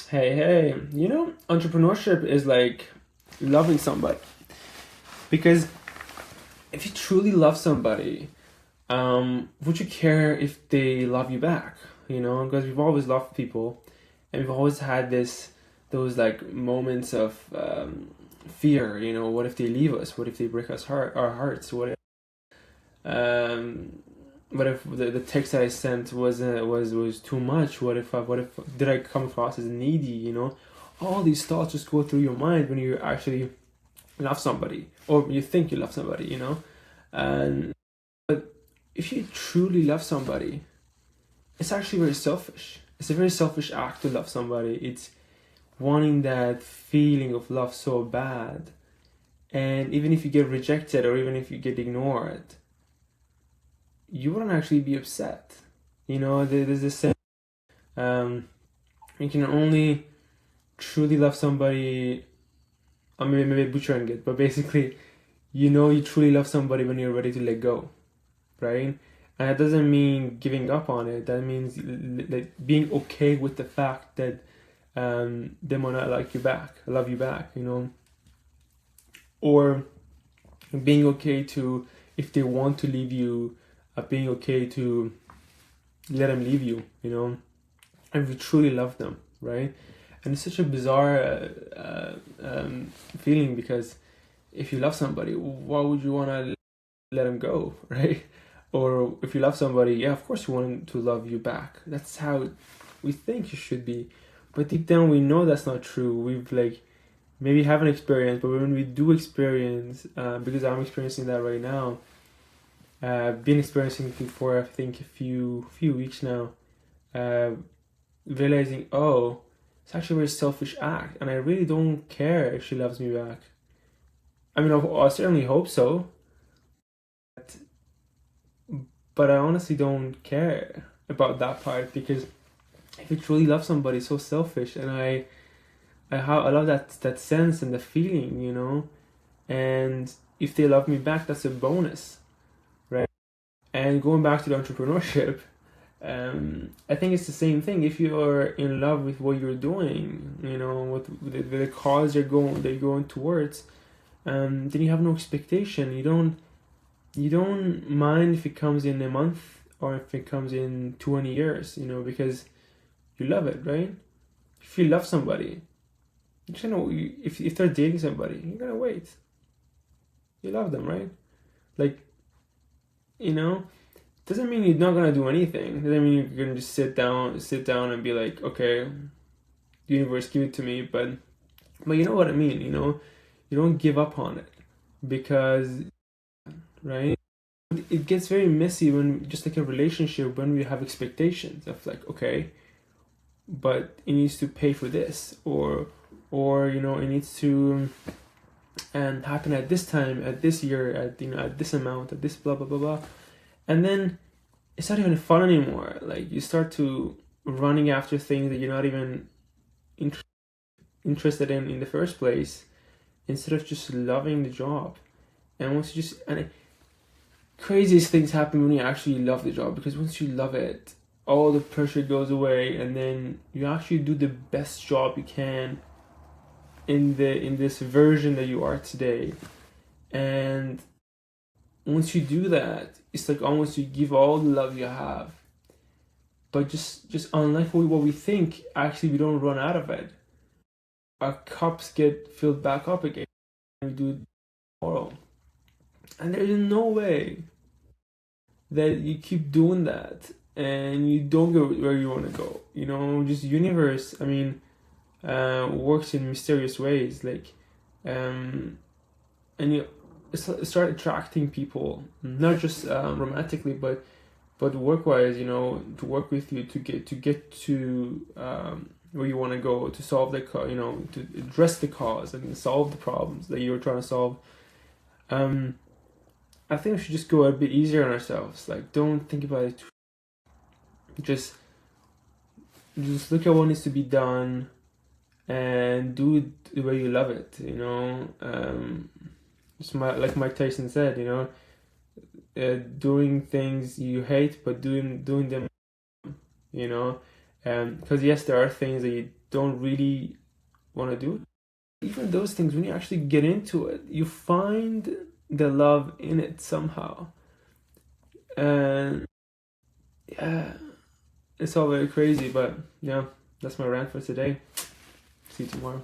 Hey, entrepreneurship is like loving somebody. Because if you truly love somebody, would you care if they love you back? Because we've always loved people, and we've always had those like moments of fear. What if they leave us? What if they break our hearts? Um, what if the text that I sent was too much? What if did I come across as needy? All these thoughts just go through your mind when you actually love somebody, or you think you love somebody. And but if you truly love somebody, it's actually very selfish. It's a very selfish act to love somebody. It's wanting that feeling of love so bad, and even if you get rejected or even if you get ignored, you wouldn't actually be upset. There's this saying, you can only truly love somebody. I'm maybe butchering it, but basically, you truly love somebody when you're ready to let go, right? And that doesn't mean giving up on it. That means like being okay with the fact that they might not love you back, or being okay to, if they want to leave you, being okay to let them leave you, and we truly love them, right? And it's such a bizarre feeling, because if you love somebody, why would you want to let them go, right? Or if you love somebody, yeah, of course you want them to love you back. That's how we think it should be. But deep down, we know that's not true. We've like maybe haven't experienced, but when we do experience, because I'm experiencing that right now, I've been experiencing it for I think a few weeks now, uh, realizing, oh, it's actually a very selfish act, and I really don't care if she loves me back. I mean, I certainly hope so, but, I honestly don't care about that part, because if you truly love somebody, it's so selfish, and I love that sense and the feeling, and if they love me back, that's a bonus, right? And going back to the entrepreneurship, I think it's the same thing. If you are in love with what you're doing, with the cause you're going towards, then you have no expectation. You don't mind if it comes in a month or if it comes in 20 years, because you love it, right? If you love somebody, if they're dating somebody, you're gonna wait. You love them, right? Like, doesn't mean you're not gonna do anything. Doesn't mean you're gonna just sit down and be like, okay, universe, give it to me. But you know what I mean. You don't give up on it, because, right? It gets very messy when, just like a relationship, when we have expectations of like, okay, but it needs to pay for this, or it needs to happen at this time, at this year, at this amount, at this blah blah blah blah, and then it's not even fun anymore. Like, you start to running after things that you're not even interested in the first place, instead of just loving the job. And once you just and craziest things happen when you actually love the job, because once you love it, all the pressure goes away, and then you actually do the best job you can in this version that you are today. And once you do that, it's like almost you give all the love you have, but just unlike what we think, actually we don't run out of it. Our cups get filled back up again, and we do it tomorrow. And there's no way that you keep doing that and you don't go where you want to go. Just universe, I mean, works in mysterious ways. Like, and you start attracting people, not just romantically, but work-wise. To work with you to get to where you want to go, to solve to address the cause and solve the problems that you're trying to solve. I think we should just go a bit easier on ourselves. Like, don't think about it. Just look at what needs to be done and do it the way you love it. Just like Mike Tyson said, doing things you hate, but doing them. Because yes, there are things that don't really want to do. Even those things, when you actually get into it, you find the love in it somehow. And yeah, it's all very crazy, but yeah, that's my rant for today. See you tomorrow.